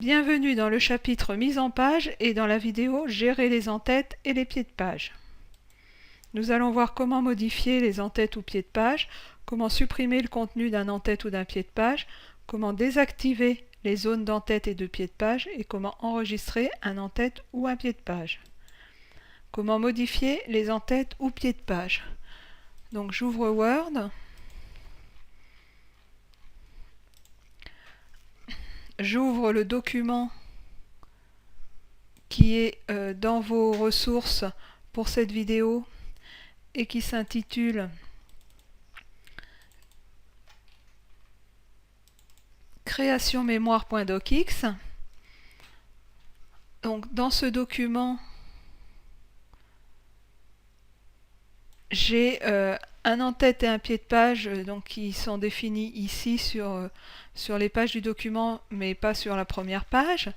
Bienvenue dans le chapitre mise en page et dans la vidéo gérer les en-têtes et les pieds de page. Nous allons voir comment modifier les en-têtes ou pieds de page, comment supprimer le contenu d'un en-tête ou d'un pied de page, comment désactiver les zones d'en-tête et de pied de page et comment enregistrer un en-tête ou un pied de page. Comment modifier les en-têtes ou pieds de page. Donc j'ouvre Word. J'ouvre le document qui est dans vos ressources pour cette vidéo et qui s'intitule créationmémoire.docx. Donc dans ce document, j'ai un en-tête et un pied de page donc, qui sont définis ici sur les pages du document, mais pas sur la première page.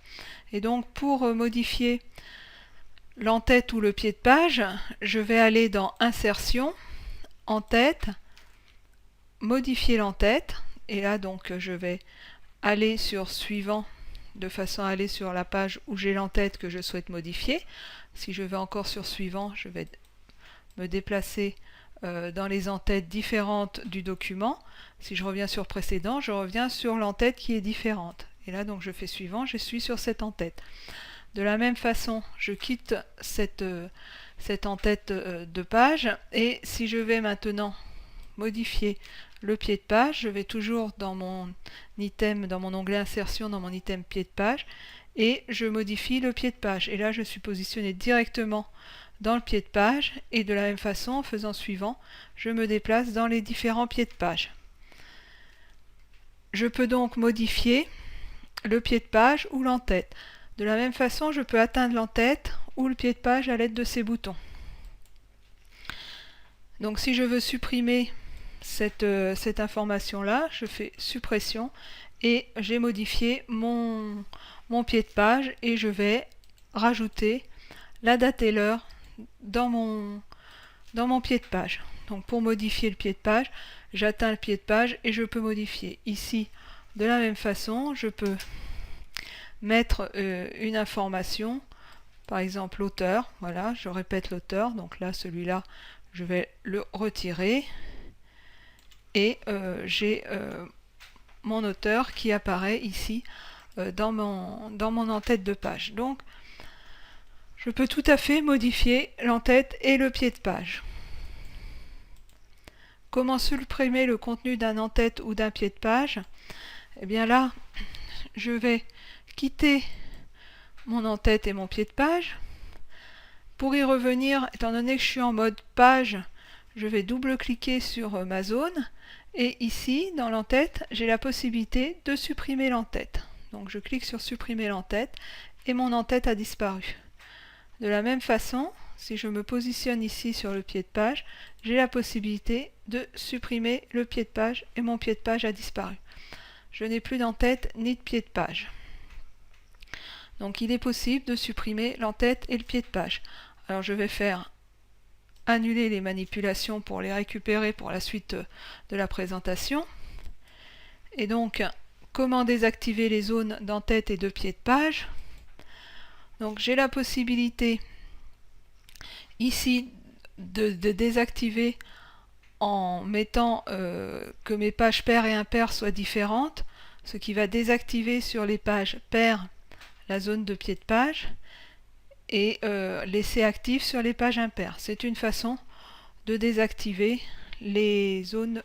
Et donc pour modifier l'en-tête ou le pied de page, je vais aller dans Insertion, En-tête, Modifier l'en-tête. Et là donc je vais aller sur Suivant de façon à aller sur la page où j'ai l'en-tête que je souhaite modifier. Si je vais encore sur Suivant, je vais me déplacer dans les en-têtes différentes du document. Si je reviens sur Précédent, je reviens sur l'en-tête qui est différente. Et là donc je fais Suivant, je suis sur cette en-tête. De la même façon, je quitte cette en-tête de page et si je vais maintenant modifier le pied de page, je vais toujours dans mon item, dans mon onglet Insertion, dans mon item pied de page et je modifie le pied de page. Et là, je suis positionné directement dans le pied de page et de la même façon, en faisant Suivant, je me déplace dans les différents pieds de page. Je peux donc modifier le pied de page ou l'en-tête. De la même façon, je peux atteindre l'en-tête ou le pied de page à l'aide de ces boutons. Donc si je veux supprimer cette information-là, je fais Suppression et j'ai modifié mon pied de page et je vais rajouter la date et l'heure dans mon pied de page. Donc pour modifier le pied de page, j'atteins le pied de page et je peux modifier. Ici, de la même façon, je peux mettre une information, par exemple l'auteur, voilà, je répète l'auteur, donc là celui-là je vais le retirer et j'ai mon auteur qui apparaît ici dans mon en-tête de page. Donc je peux tout à fait modifier l'en-tête et le pied de page. Comment supprimer le contenu d'un en-tête ou d'un pied de page? Eh bien là, je vais quitter mon en-tête et mon pied de page. Pour y revenir, étant donné que je suis en mode page, je vais double-cliquer sur ma zone et ici, dans l'en-tête, j'ai la possibilité de supprimer l'en-tête. Donc je clique sur Supprimer l'en-tête et mon en-tête a disparu. De la même façon, si je me positionne ici sur le pied de page, j'ai la possibilité de supprimer le pied de page et mon pied de page a disparu. Je n'ai plus d'en-tête ni de pied de page. Donc il est possible de supprimer l'en-tête et le pied de page. Alors je vais faire annuler les manipulations pour les récupérer pour la suite de la présentation. Et donc, comment désactiver les zones d'en-tête et de pied de page? Donc j'ai la possibilité ici de désactiver en mettant que mes pages paires et impaires soient différentes, ce qui va désactiver sur les pages paires la zone de pied de page et laisser active sur les pages impaires. C'est une façon de désactiver les zones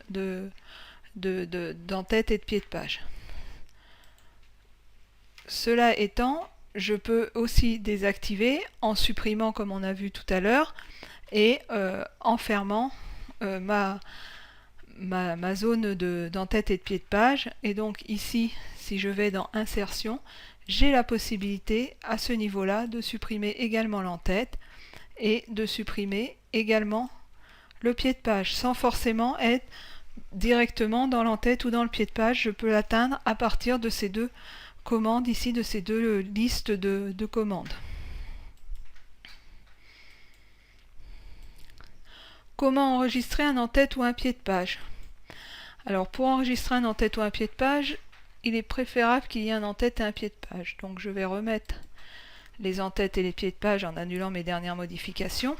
d'en-tête et de pied de page. Cela étant, je peux aussi désactiver en supprimant comme on a vu tout à l'heure et en fermant ma zone d'en-tête et de pied de page. Et donc ici, si je vais dans Insertion, j'ai la possibilité à ce niveau-là de supprimer également l'en-tête et de supprimer également le pied de page sans forcément être directement dans l'en-tête ou dans le pied de page. Je peux l'atteindre à partir de ces deux commandes ici, de ces deux listes de commandes. Comment enregistrer un en-tête ou un pied de page? Alors pour enregistrer un en-tête ou un pied de page, il est préférable qu'il y ait un en-tête et un pied de page. Donc je vais remettre les en-têtes et les pieds de page en annulant mes dernières modifications.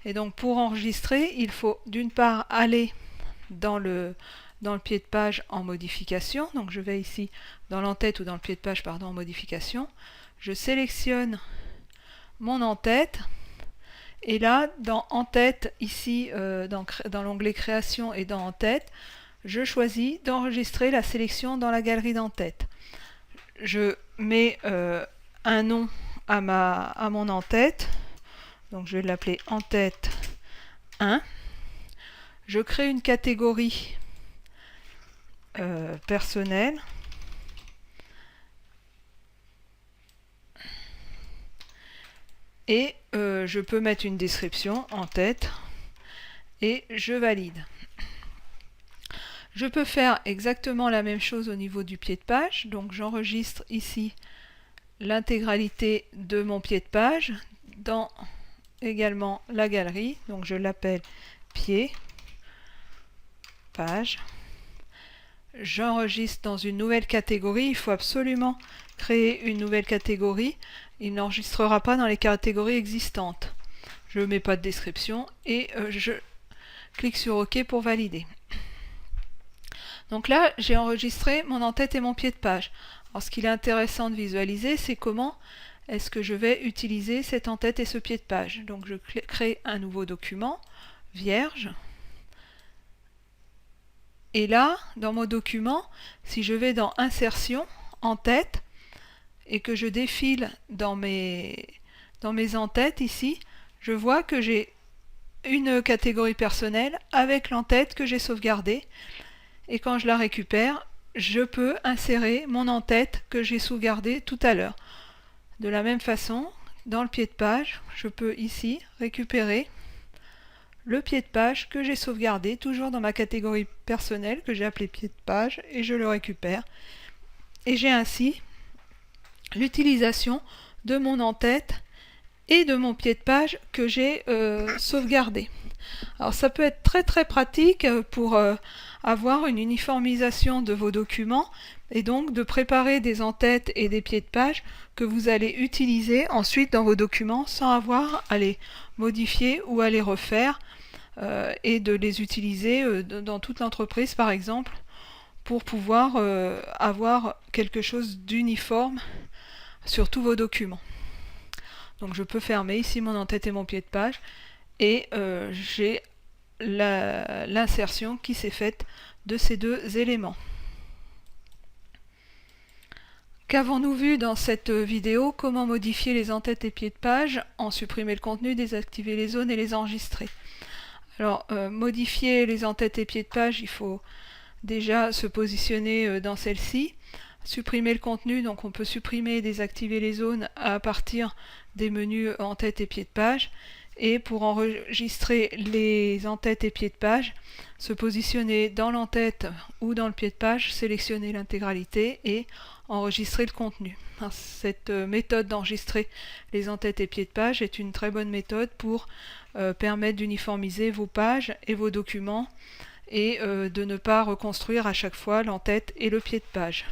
Et donc pour enregistrer, il faut d'une part aller dans le pied de page en modification. Donc je vais ici dans l'en-tête ou dans le pied de page, pardon, en modification. Je sélectionne mon en-tête. Et là, dans en-tête, ici, dans l'onglet création et dans en-tête, je choisis d'enregistrer la sélection dans la galerie d'en-tête. Je mets un nom à mon en-tête. Donc je vais l'appeler en-tête 1. Je crée une catégorie personnelle. Et je peux mettre une description en tête et je valide. Je peux faire exactement la même chose au niveau du pied de page. Donc j'enregistre ici l'intégralité de mon pied de page dans également la galerie. Donc je l'appelle pied, page. J'enregistre dans une nouvelle catégorie. Il faut absolument créer une nouvelle catégorie. Il n'enregistrera pas dans les catégories existantes. Je ne mets pas de description et je clique sur OK pour valider. Donc là, j'ai enregistré mon en-tête et mon pied de page. Alors ce qu'il est intéressant de visualiser, c'est comment est-ce que je vais utiliser cette en-tête et ce pied de page. Donc je crée un nouveau document, vierge. Et là, dans mon document, si je vais dans Insertion, en-tête, et que je défile dans mes en-têtes ici, je vois que j'ai une catégorie personnelle avec l'en-tête que j'ai sauvegardée. Et quand je la récupère, je peux insérer mon en-tête que j'ai sauvegardée tout à l'heure. De la même façon, dans le pied de page, je peux ici récupérer le pied de page que j'ai sauvegardé, toujours dans ma catégorie personnelle que j'ai appelé pied de page, et je le récupère. Et j'ai ainsi l'utilisation de mon en-tête et de mon pied de page que j'ai sauvegardé. Alors ça peut être très très pratique pour avoir une uniformisation de vos documents et donc de préparer des en-têtes et des pieds de page que vous allez utiliser ensuite dans vos documents sans avoir à les modifier ou à les refaire et de les utiliser dans toute l'entreprise par exemple pour pouvoir avoir quelque chose d'uniforme sur tous vos documents. Donc je peux fermer ici mon en-tête et mon pied de page et j'ai l'insertion qui s'est faite de ces deux éléments. Qu'avons-nous vu dans cette vidéo? Comment modifier les en-têtes et pieds de page, en supprimer le contenu, désactiver les zones et les enregistrer. Alors, modifier les en-têtes et pieds de page, il faut déjà se positionner dans celle-ci. Supprimer le contenu, donc on peut supprimer et désactiver les zones à partir des menus en-tête et pieds de page. Et pour enregistrer les en-têtes et pieds de page, se positionner dans l'en-tête ou dans le pied de page, sélectionner l'intégralité et enregistrer le contenu. Alors, cette méthode d'enregistrer les en-têtes et pieds de page est une très bonne méthode pour permettre d'uniformiser vos pages et vos documents et de ne pas reconstruire à chaque fois l'en-tête et le pied de page.